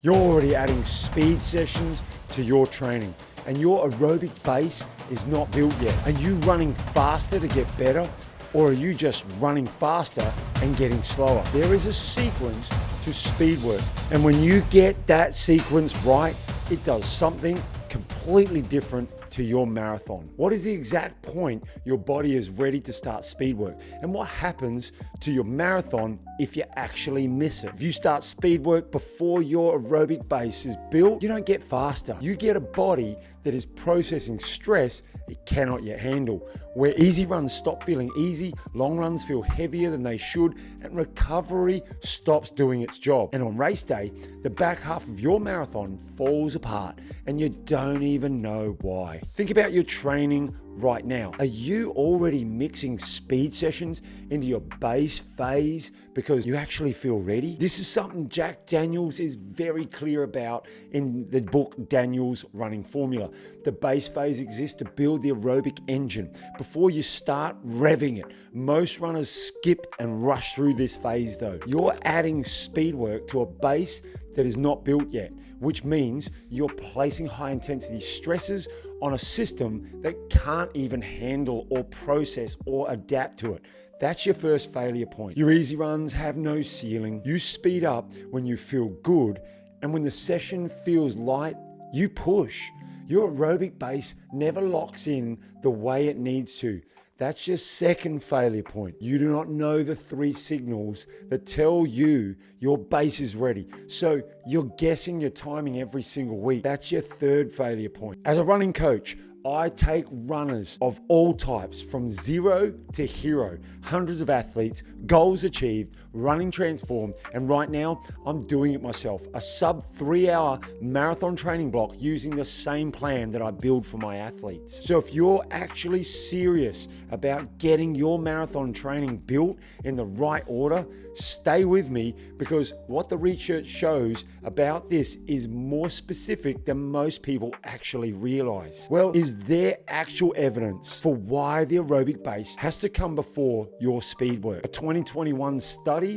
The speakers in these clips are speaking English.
You're already adding speed sessions to your training and your aerobic base is not built yet. Are you running faster to get better, or are you just running faster and getting slower? There is a sequence to speed work, and when you get that sequence right, it does something completely different to your marathon. What is the exact point your body is ready to start speed work? And what happens to your marathon if you actually miss it? If you start speed work before your aerobic base is built, you don't get faster. You get a body that is processing stress it cannot yet handle. Where easy runs stop feeling easy, long runs feel heavier than they should, and recovery stops doing its job. And on race day, the back half of your marathon falls apart and you don't even know why. Think about your training right now. Are you already mixing speed sessions into your base phase because you actually feel ready? This is something Jack Daniels is very clear about in the book Daniels Running Formula. The base phase exists to build the aerobic engine before you start revving it. Most runners skip and rush through this phase though. You're adding speed work to a base that is not built yet, which means you're placing high intensity stresses on a system that can't even handle or process or adapt to it. That's your first failure point. Your easy runs have no ceiling. You speed up when you feel good, and when the session feels light, you push. Your aerobic base never locks in the way it needs to. That's your second failure point. You do not know the 3 signals that tell you your base is ready. So you're guessing your timing every single week. That's your third failure point. As a running coach, I take runners of all types from zero to hero, hundreds of athletes, goals achieved, running transformed, and right now I'm doing it myself. A sub 3-hour marathon training block using the same plan that I build for my athletes. So if you're actually serious about getting your marathon training built in the right order, stay with me, because what the research shows about this is more specific than most people actually realize. Well, is there actual evidence for why the aerobic base has to come before your speed work? A 2021 study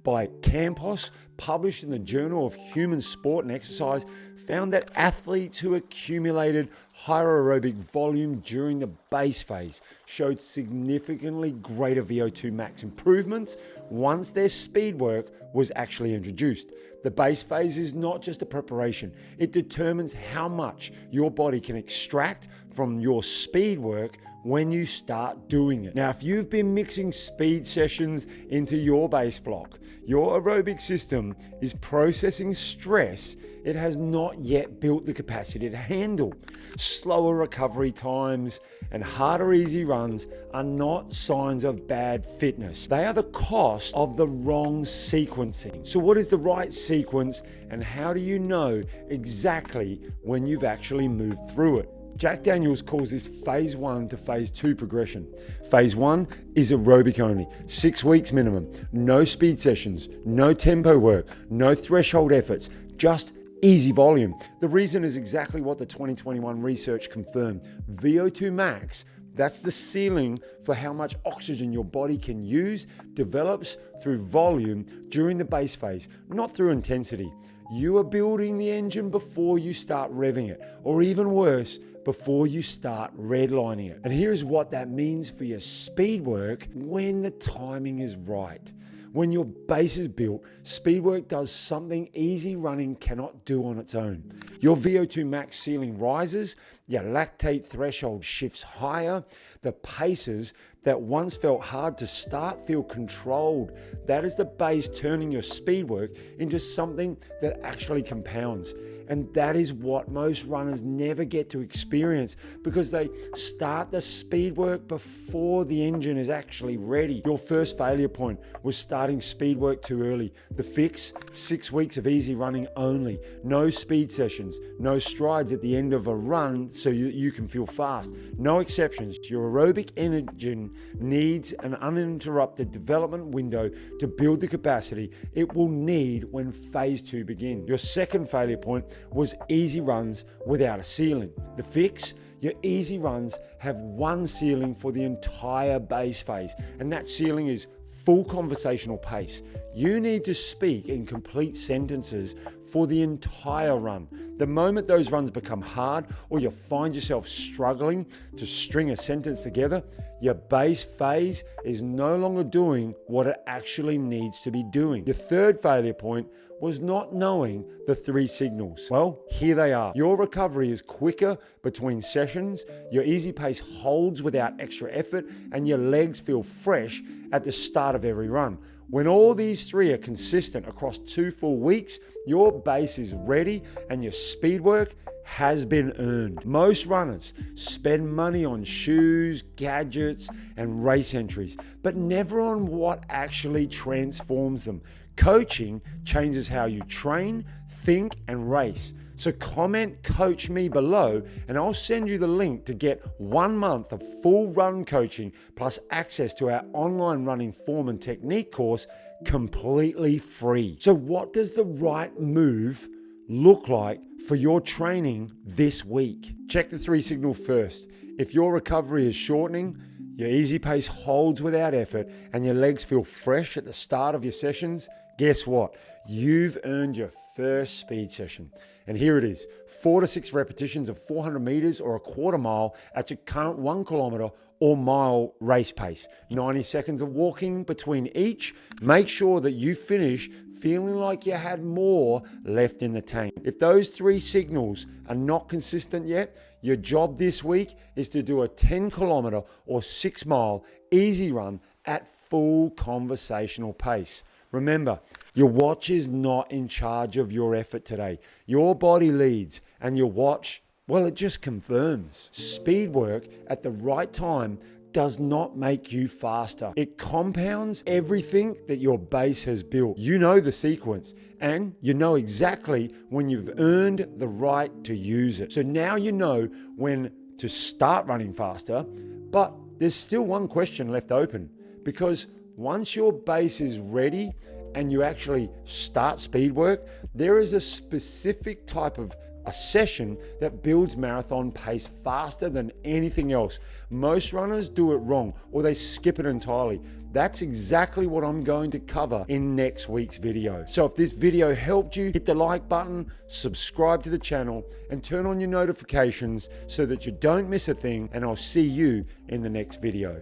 by Campos, published in the Journal of Human Sport and Exercise, found that athletes who accumulated higher aerobic volume during the base phase showed significantly greater VO2 max improvements once their speed work was actually introduced. The base phase is not just a preparation. It determines how much your body can extract from your speed work when you start doing it. Now, if you've been mixing speed sessions into your base block, your aerobic system is processing stress it has not yet built the capacity to handle. Slower recovery times and harder easy runs are not signs of bad fitness. They are the cost of the wrong sequencing. So what is the right sequence, and how do you know exactly when you've actually moved through it? Jack Daniels calls this phase 1 to phase 2 progression. Phase 1 is aerobic only, 6 weeks minimum, no speed sessions, no tempo work, no threshold efforts, just easy volume. The reason is exactly what the 2021 research confirmed. VO2 max, that's the ceiling for how much oxygen your body can use, develops through volume during the base phase, not through intensity. You are building the engine before you start revving it, or even worse, before you start redlining it. And here's what that means for your speed work when the timing is right. When your base is built, speed work does something easy running cannot do on its own. Your VO2 max ceiling rises, your lactate threshold shifts higher, the paces that once felt hard to start feel controlled. That is the base turning your speed work into something that actually compounds. And that is what most runners never get to experience, because they start the speed work before the engine is actually ready. Your first failure point was starting speed work too early. The fix, 6 weeks of easy running only. No speed sessions, no strides at the end of a run so you can feel fast. No exceptions. Your aerobic engine needs an uninterrupted development window to build the capacity it will need when phase 2 begins. Your second failure point was easy runs without a ceiling. The fix, your easy runs have one ceiling for the entire base phase, and that ceiling is full conversational pace. You need to speak in complete sentences for the entire run. The moment those runs become hard or you find yourself struggling to string a sentence together, your base phase is no longer doing what it actually needs to be doing. Your third failure point was not knowing the 3 signals. Well, here they are. Your recovery is quicker between sessions, your easy pace holds without extra effort, and your legs feel fresh at the start of every run. When all these 3 are consistent across 2 full weeks, your base is ready and your speed work has been earned. Most runners spend money on shoes, gadgets, and race entries, but never on what actually transforms them. Coaching changes how you train, think, and race. So comment "Coach Me" below and I'll send you the link to get 1 month of full run coaching plus access to our online running form and technique course completely free. So what does the right move look like for your training this week? Check the 3 signal first. If your recovery is shortening, your easy pace holds without effort, and your legs feel fresh at the start of your sessions, guess what? You've earned your first speed session. And here it is, 4 to 6 repetitions of 400 meters or a quarter mile at your current 1 kilometer or mile race pace. 90 seconds of walking between each. Make sure that you finish feeling like you had more left in the tank. If those 3 signals are not consistent yet, your job this week is to do a 10 kilometer or 6 mile easy run at full conversational pace. Remember, your watch is not in charge of your effort today. Your body leads, and your watch, well, it just confirms. Speed work at the right time does not make you faster. It compounds everything that your base has built. You know the sequence, and you know exactly when you've earned the right to use it. So now you know when to start running faster, but there's still one question left open, because once your base is ready and you actually start speed work, there is a specific type of a session that builds marathon pace faster than anything else. Most runners do it wrong or they skip it entirely. That's exactly what I'm going to cover in next week's video. So if this video helped you, hit the like button, subscribe to the channel, and turn on your notifications so that you don't miss a thing, and I'll see you in the next video.